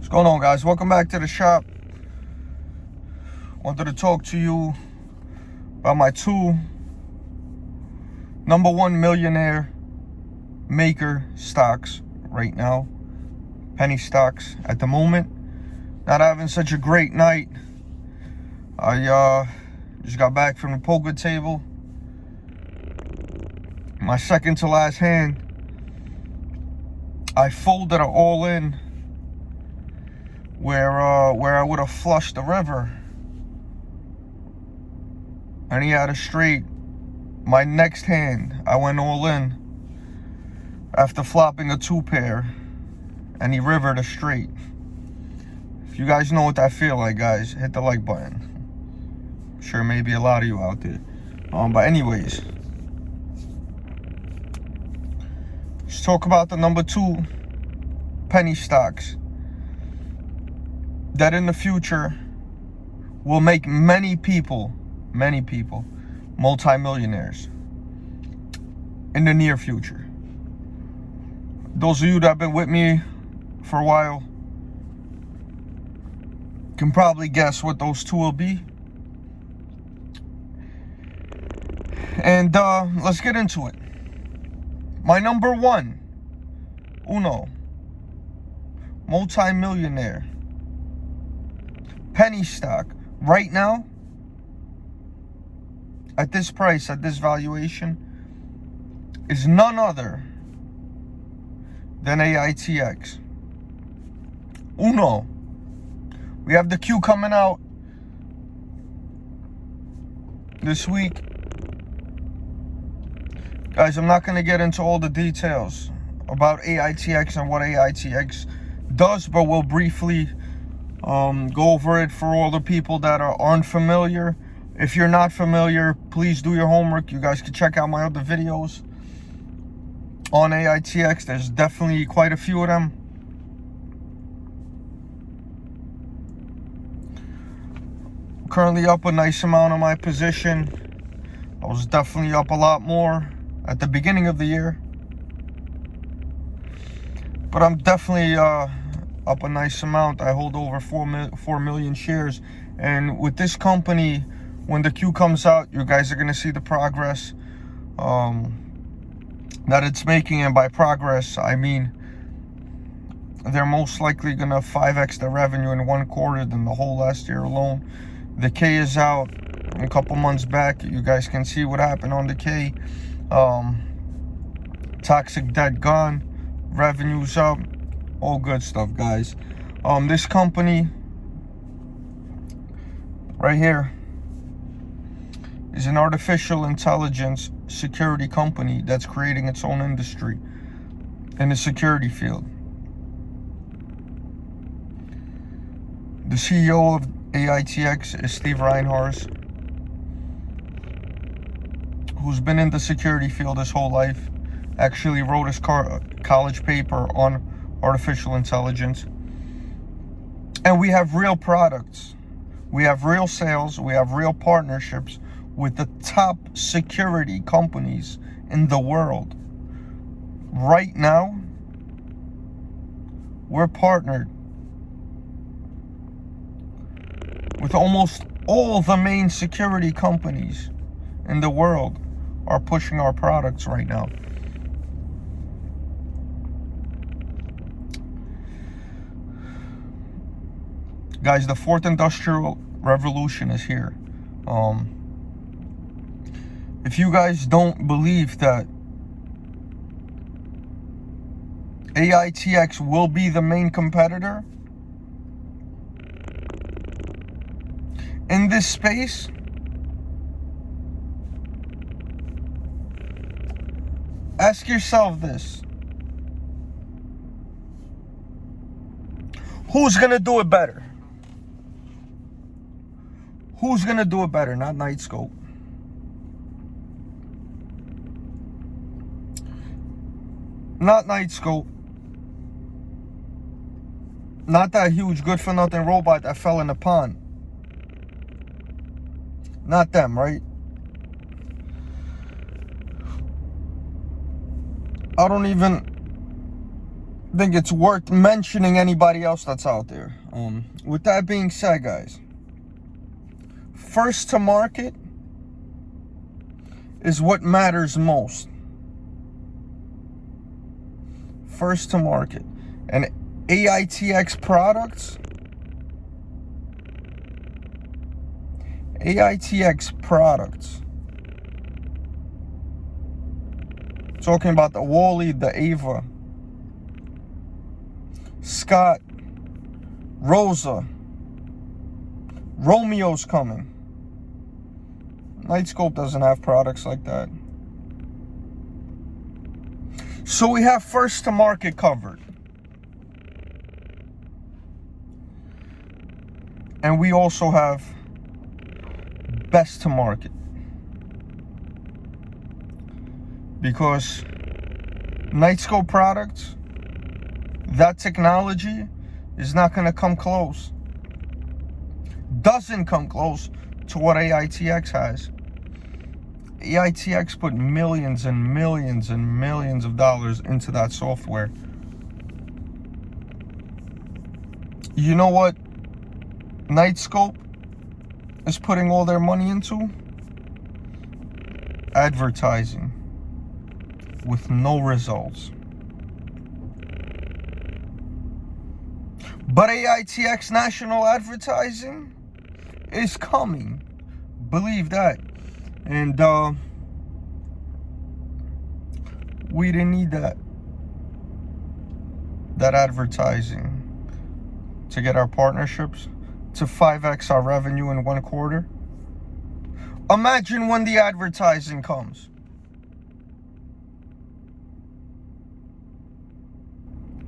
What's going on, guys? Welcome back to the shop. Wanted to talk to you about my two #1 millionaire maker stocks right now. Penny stocks at the moment. Not having such a great night. I just got back from the poker table. My second to last hand, I folded an all-in where I would have flushed the river, and he had a straight. My next hand, I went all in after flopping a 2-pair, and he rivered a straight. If you guys know what that feel like, guys, hit the like button. I'm sure maybe a lot of you out there. But anyways, let's talk about the #2 penny stocks that in the future will make many people multi-millionaires in the near future. Those of you that have been with me for a while can probably guess what those two will be. And let's get into it. My #1, multi-millionaire penny stock right now, at this price, at this valuation, is none other than AITX. We have the Q coming out this week. Guys, I'm not going to get into all the details about AITX and what AITX does, but we'll briefly go over it for all the people that aren't familiar. If you're not familiar, please do your homework. You guys can check out my other videos on AITX. There's definitely quite a few of them. Currently up a nice amount on my position. I was definitely up a lot more at the beginning of the year, but I'm definitely up a nice amount. I hold over 4 million shares, and with this company, when the Q comes out, you guys are going to see the progress that it's making. And by progress, I mean they're most likely going to 5x the revenue in 1 quarter than the whole last year alone. The K is out a couple months back. You guys can see what happened on the K. Toxic debt gone, revenues up, all good stuff, guys. This company right here is an artificial intelligence security company that's creating its own industry in the security field. The CEO of AITX is Steve Reinhardt, who's been in the security field his whole life. Actually wrote his college paper on artificial intelligence. And we have real products. We have real sales. We have real partnerships with the top security companies in the world. Right now, we're partnered with almost all the main security companies in the world are pushing our products right now. Guys, the 4th industrial revolution is here. If you guys don't believe that AITX will be the main competitor in this space, ask yourself this: who's gonna do it better? Who's gonna do it better? Not Nightscope. Not Nightscope. Not that huge good-for-nothing robot that fell in the pond. Not them, right? I don't even think it's worth mentioning anybody else that's out there. With that being said, guys, first to market is what matters most. First to market. And AITX products, talking about the Wally, the Ava, Scott, Rosa, Romeo's coming. Nightscope doesn't have products like that. So we have first to market covered. And we also have best to market. Because Nightscope products, that technology is not going to come close. Doesn't come close to what AITX has. AITX put millions and millions and millions of dollars into that software. You know what Nightscope is putting all their money into? Advertising with no results. But AITX national advertising is coming. Believe that. And we didn't need that advertising to get our partnerships to 5x our revenue in 1 quarter. Imagine when the advertising comes.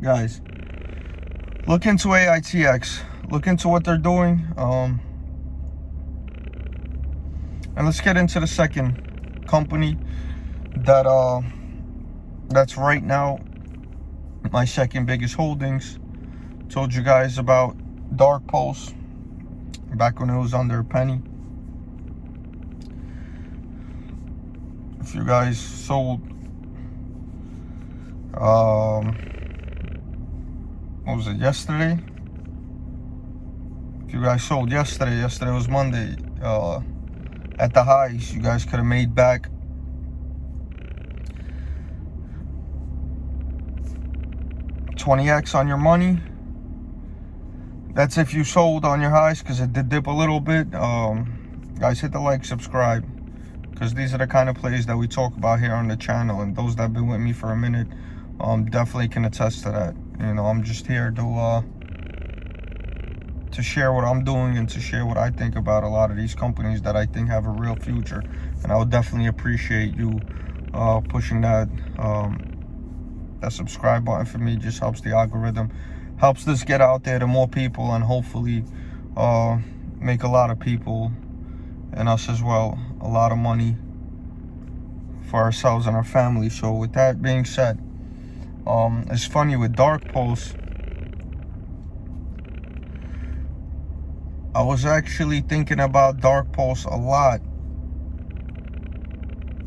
Guys, look into AITX. Look into what they're doing. And let's get into the second company that's right now my second biggest holdings. Told you guys about Dark Pulse back when it was under a penny. If you guys sold what was it, yesterday? If you guys sold yesterday was Monday, at the highs, you guys could have made back $20x on your money. That's if you sold on your highs, because it did dip a little bit. Guys, hit the like, subscribe, because these are the kind of plays that we talk about here on the channel, and those that have been with me for a minute definitely can attest to that. You know, I'm just here to share what I'm doing and to share what I think about a lot of these companies that I think have a real future. And I would definitely appreciate you pushing that subscribe button for me. It just helps the algorithm, helps this get out there to more people, and hopefully make a lot of people and us as well a lot of money for ourselves and our family. So with that being said, it's funny with Dark Pulse, I was actually thinking about Dark Pulse a lot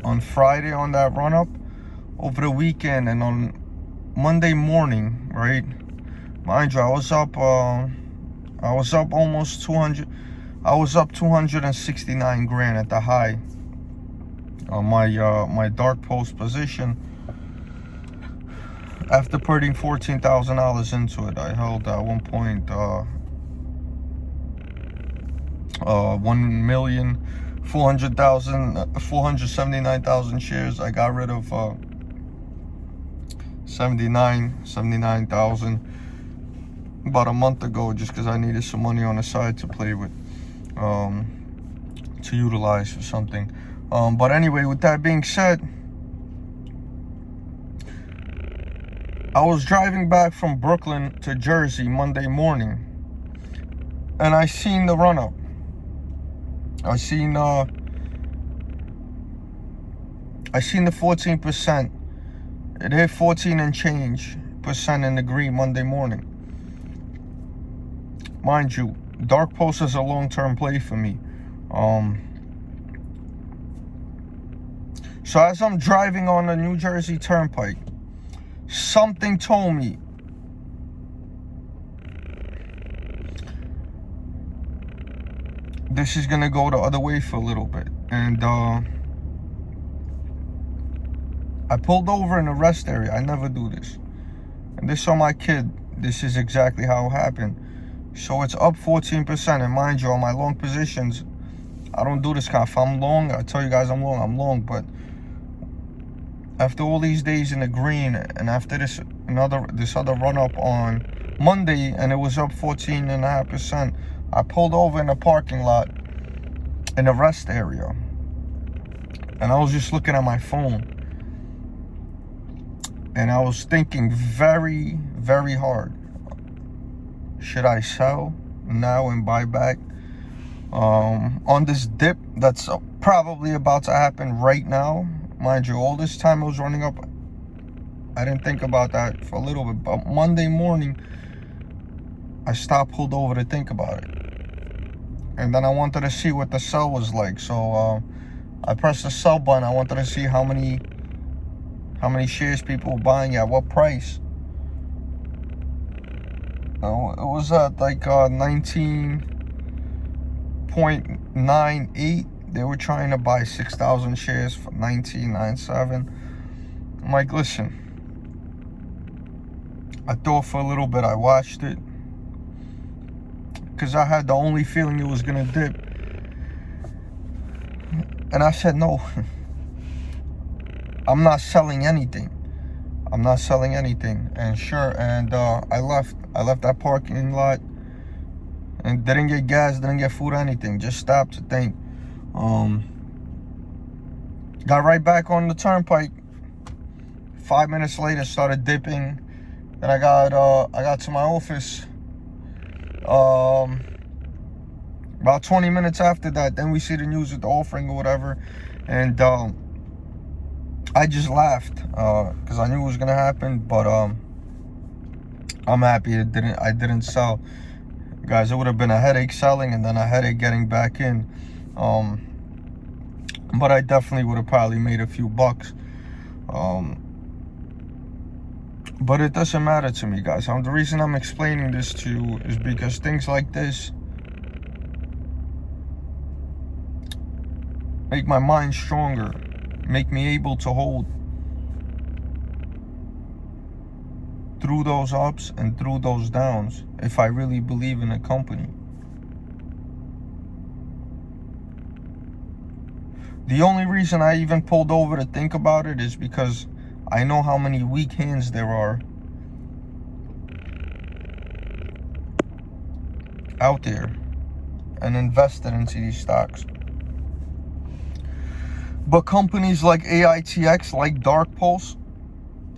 on Friday on that run up over the weekend, and on Monday morning, right? Mind you, I was up almost 200. I was up 269 grand at the high on my Dark Pulse position. After putting $14,000 into it, I held 479,000 shares. I got rid of 79,000 about a month ago, just because I needed some money on the side to play with, to utilize for something. But anyway, with that being said, I was driving back from Brooklyn to Jersey Monday morning, and I seen the run up. I seen the 14%. It hit 14 and change percent in the green Monday morning. Mind you, Dark Pulse is a long-term play for me. So as I'm driving on the New Jersey Turnpike, something told me this is gonna go the other way for a little bit. And I pulled over in a rest area. I never do this. And this saw my kid. This is exactly how it happened. So it's up 14%. And mind you, on my long positions, I don't do this kind of. If I'm long, I tell you guys I'm long. But after all these days in the green, and after this other run up on Monday, and it was up 14.5%, I pulled over in a parking lot in a rest area. And I was just looking at my phone. And I was thinking very, very hard. Should I sell now and buy back on this dip that's probably about to happen right now? Mind you, all this time it was running up. I didn't think about that for a little bit. But Monday morning, I stopped, pulled over to think about it. And then I wanted to see what the sell was like. So I pressed the sell button. I wanted to see how many shares people were buying at what price. It was at like 19.98. They were trying to buy 6,000 shares for 19.97. I'm like, listen, I thought for a little bit. I watched it because I had the only feeling it was gonna dip, and I said no. I'm not selling anything. And sure, and I left that parking lot and didn't get gas, didn't get food, anything. Just stopped to think. Got right back on the turnpike. 5 minutes later, started dipping. Then I got to my office. About 20 minutes after that, then we see the news with the offering or whatever, and I just laughed because I knew it was gonna happen. But I'm happy I didn't sell, guys. It would have been a headache selling and then a headache getting back in. But I definitely would have probably made a few bucks. But it doesn't matter to me, guys. The reason I'm explaining this to you is because things like this make my mind stronger, make me able to hold through those ups and through those downs if I really believe in a company. The only reason I even pulled over to think about it is because I know how many weak hands there are out there and invested into these stocks. But companies like AITX, like Dark Pulse,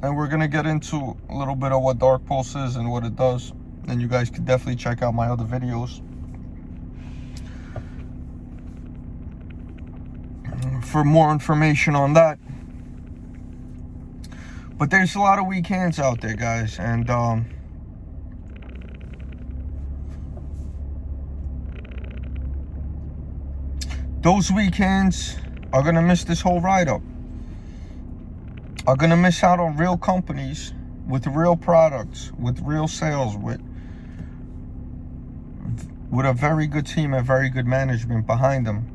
and we're going to get into a little bit of what Dark Pulse is and what it does. And you guys could definitely check out my other videos for more information on that. But there's a lot of weak hands out there, guys. And those weak hands are going to miss this whole ride-up. Are going to miss out on real companies with real products, with real sales, with a very good team and very good management behind them.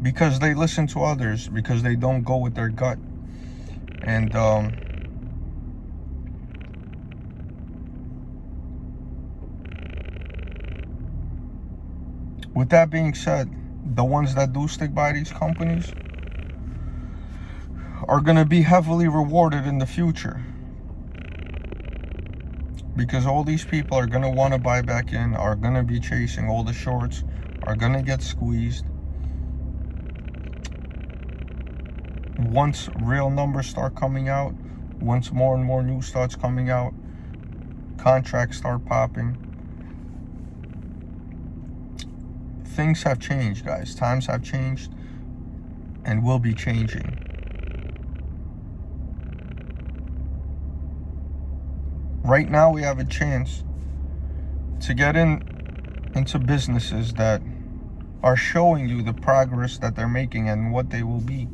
Because they listen to others, because they don't go with their gut. And with that being said, the ones that do stick by these companies are going to be heavily rewarded in the future, because all these people are going to want to buy back in, are going to be chasing all the shorts, are going to get squeezed. Once real numbers start coming out, once more and more news starts coming out, contracts start popping, things have changed, guys. Times have changed and will be changing. Right now we have a chance to get into businesses that are showing you the progress that they're making and what they will be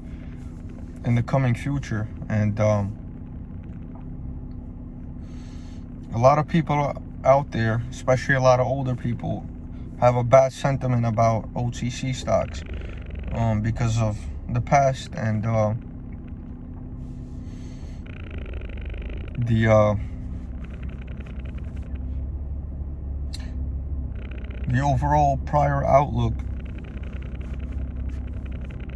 in the coming future. And a lot of people out there, especially a lot of older people, have a bad sentiment about OTC stocks because of the past and the overall prior outlook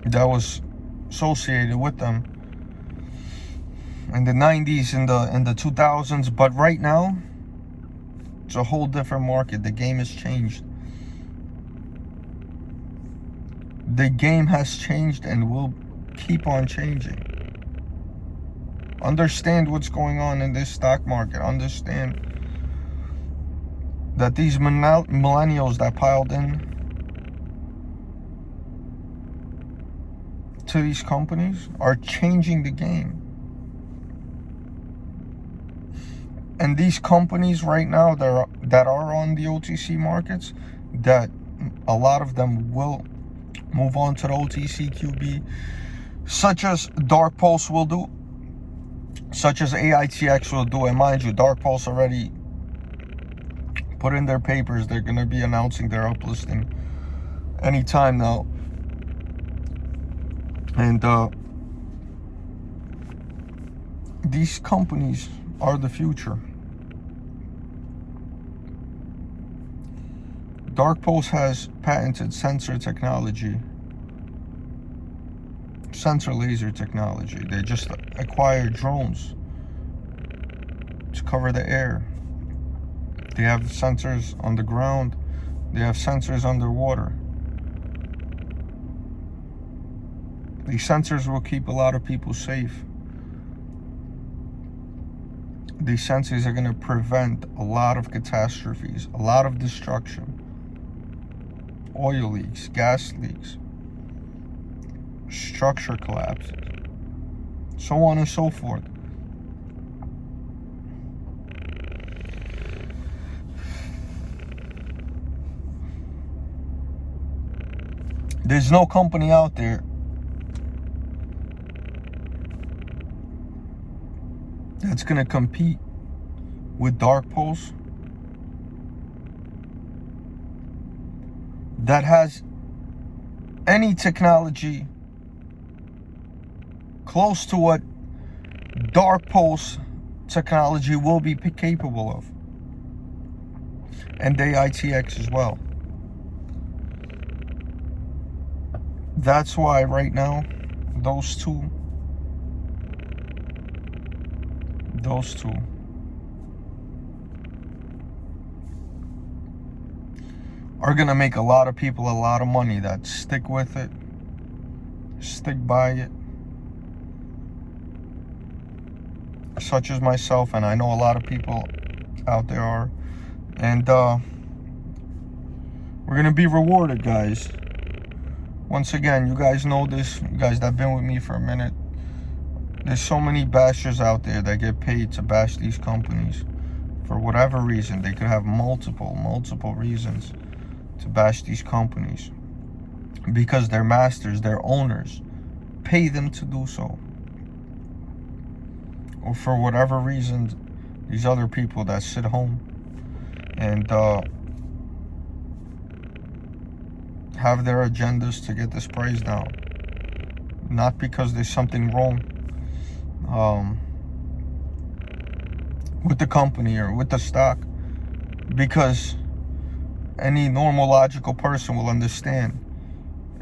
that was associated with them in the 90s, in the 2000s. But right now, it's a whole different market. The game has changed. The game has changed and will keep on changing. Understand what's going on in this stock market. Understand that these millennials that piled in to these companies are changing the game. And these companies right now that are on the OTC markets, that a lot of them will move on to the OTC QB, such as Dark Pulse will do, such as AITX will do. And mind you, Dark Pulse already put in their papers. They're going to be announcing their uplisting anytime now. And these companies are the future. Dark Pulse has patented sensor technology, sensor laser technology. They just acquired drones to cover the air. They have sensors on the ground. They have sensors underwater. These sensors will keep a lot of people safe. These sensors are going to prevent a lot of catastrophes, a lot of destruction, oil leaks, gas leaks, structure collapses, so on and so forth. There's no company out there that's going to compete with Dark Pulse that has any technology close to what Dark Pulse technology will be capable of, and AITX as well. That's why right now those two are gonna make a lot of people a lot of money that stick with it, stick by it, such as myself, and I know a lot of people out there are. And we're gonna be rewarded, guys. Once again, you guys know this, you guys that have been with me for a minute. There's so many bashers out there that get paid to bash these companies for whatever reason. They could have multiple reasons to bash these companies because their masters, their owners, pay them to do so. Or for whatever reason, these other people that sit home and have their agendas to get this price down. Not because there's something wrong with the company or with the stock, because any normal logical person will understand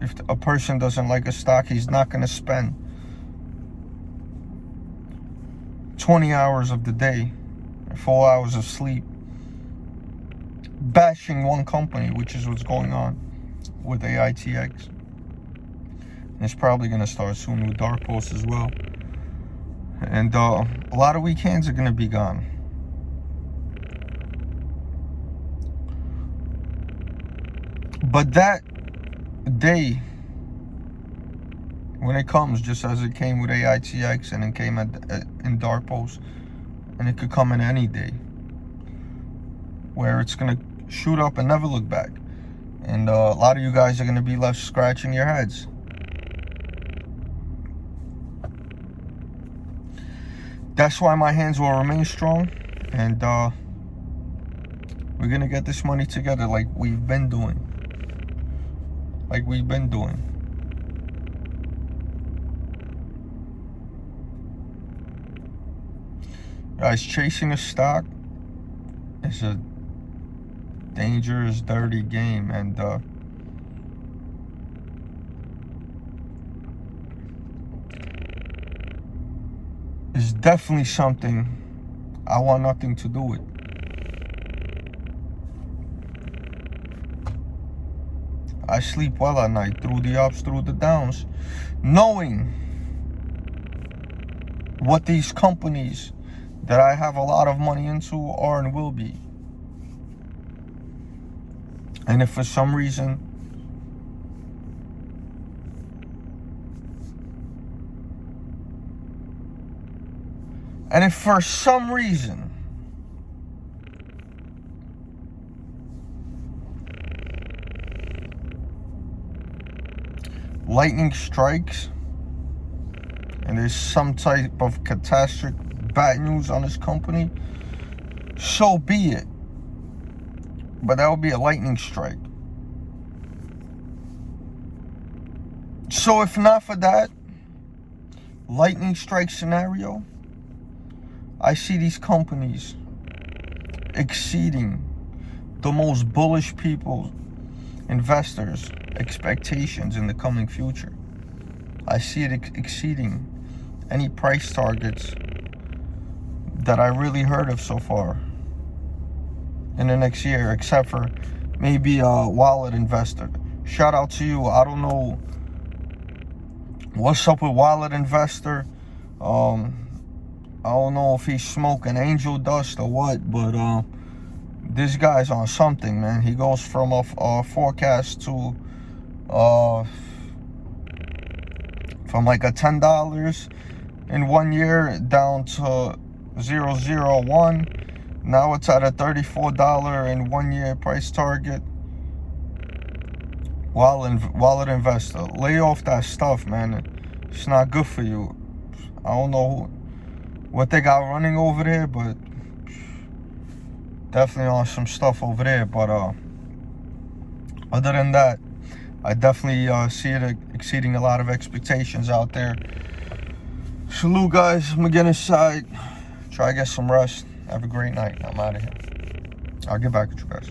if a person doesn't like a stock, he's not going to spend 20 hours of the day, 4 hours of sleep, bashing one company, which is what's going on with AITX. And it's probably going to start soon with Dark Pulse as well. And a lot of weak hands are going to be gone. But that day, when it comes, just as it came with AITX and it came in Dark Pulse, and it could come in any day, where it's going to shoot up and never look back. And a lot of you guys are going to be left scratching your heads. That's why my hands will remain strong. And We're gonna get this money together like we've been doing. Like we've been doing. Guys, chasing a stock is a dangerous, dirty game, and it's definitely something I want nothing to do with. I sleep well at night, through the ups, through the downs, knowing what these companies that I have a lot of money into are and will be. And if for some reason lightning strikes and there's some type of catastrophic bad news on this company, so be it. But that would be a lightning strike. So if not for that lightning strike scenario, I see these companies exceeding the most bullish people, investors' expectations in the coming future. I see it exceeding any price targets that I really heard of so far in the next year, except for maybe a wallet investor. Shout out to you. I don't know what's up with wallet investor. I don't know if he's smoking angel dust or what, but this guy's on something, man. He goes from a forecast to from like a $10 in 1 year down to 001. Now it's at a $34 in 1 year price target. Wallet investor, lay off that stuff, man. It's not good for you. I don't know what they got running over there, but definitely on some stuff over there. But other than that, I definitely see it exceeding a lot of expectations out there. Salute, guys. I'm gonna get inside, try to get some rest. Have a great night. I'm out of here. I'll get back with you guys.